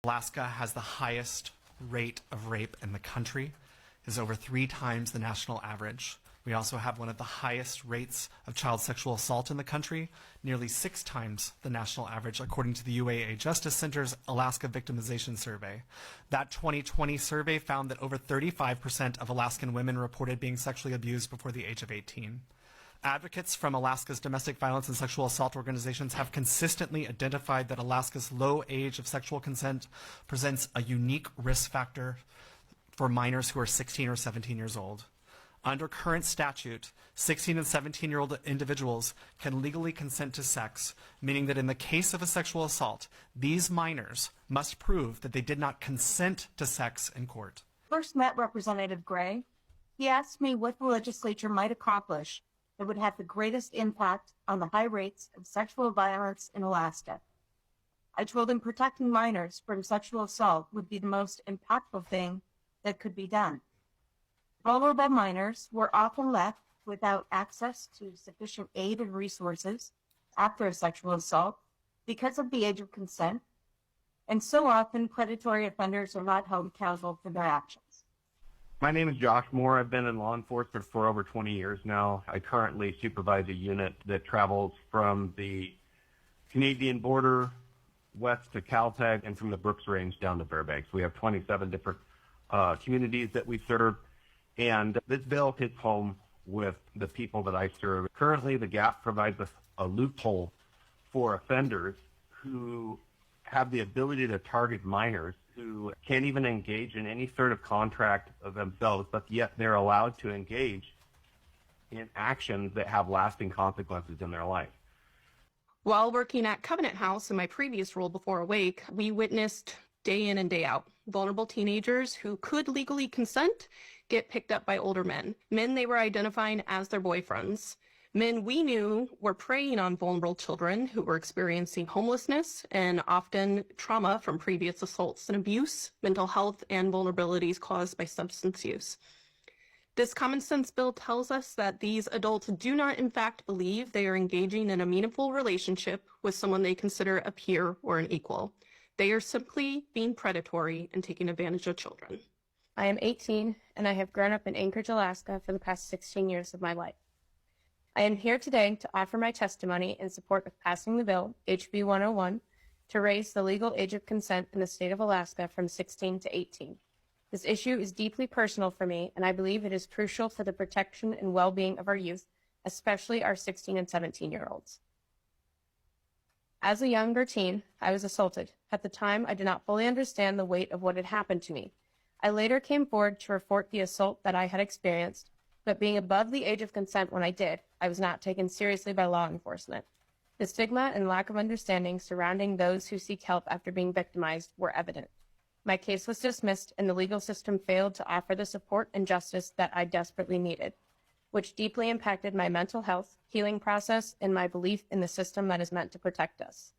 Alaska has the highest rate of rape in the country, is over 3 times the national average. We also have one of the highest rates of child sexual assault in the country, nearly 6 times the national average, according to the UAA Justice Center's Alaska Victimization Survey. That 2020 survey found that over 35% of Alaskan women reported being sexually abused before the age of 18. Advocates from Alaska's domestic violence and sexual assault organizations have consistently identified that Alaska's low age of sexual consent presents a unique risk factor for minors who are 16 or 17 years old. Under current statute, 16 and 17-year-old individuals can legally consent to sex, meaning that in the case of a sexual assault, these minors must prove that they did not consent to sex in court. First met Representative Gray. He asked me what the legislature might accomplish that would have the greatest impact on the high rates of sexual violence in Alaska. I told him protecting minors from sexual assault would be the most impactful thing that could be done. Vulnerable minors were often left without access to sufficient aid and resources after a sexual assault because of the age of consent, and so often predatory offenders are not held accountable for their actions. My name is Josh Moore. I've been in law enforcement for over 20 years now. I currently supervise a unit that travels from the Canadian border west to Caltech and from the Brooks Range down to Fairbanks. We have 27 different communities that we serve, and this bill hits home with the people that I serve. Currently, the GAP provides us a loophole for offenders who have the ability to target minors who can't even engage in any sort of contract of themselves, but yet they're allowed to engage in actions that have lasting consequences in their life. While working at Covenant House in my previous role before AWAIC, we witnessed day in and day out vulnerable teenagers who could legally consent get picked up by older men they were identifying as their boyfriends. Men we knew were preying on vulnerable children who were experiencing homelessness and often trauma from previous assaults and abuse, mental health, and vulnerabilities caused by substance use. This common sense bill tells us that these adults do not in fact believe they are engaging in a meaningful relationship with someone they consider a peer or an equal. They are simply being predatory and taking advantage of children. I am 18 and I have grown up in Anchorage, Alaska for the past 16 years of my life. I am here today to offer my testimony in support of passing the bill, HB 101, to raise the legal age of consent in the state of Alaska from 16 to 18. This issue is deeply personal for me, and I believe it is crucial for the protection and well-being of our youth, especially our 16 and 17-year-olds. As a younger teen, I was assaulted. At the time, I did not fully understand the weight of what had happened to me. I later came forward to report the assault that I had experienced, but being above the age of consent when I did, I was not taken seriously by law enforcement. The stigma and lack of understanding surrounding those who seek help after being victimized were evident. My case was dismissed and the legal system failed to offer the support and justice that I desperately needed, which deeply impacted my mental health, healing process, and my belief in the system that is meant to protect us.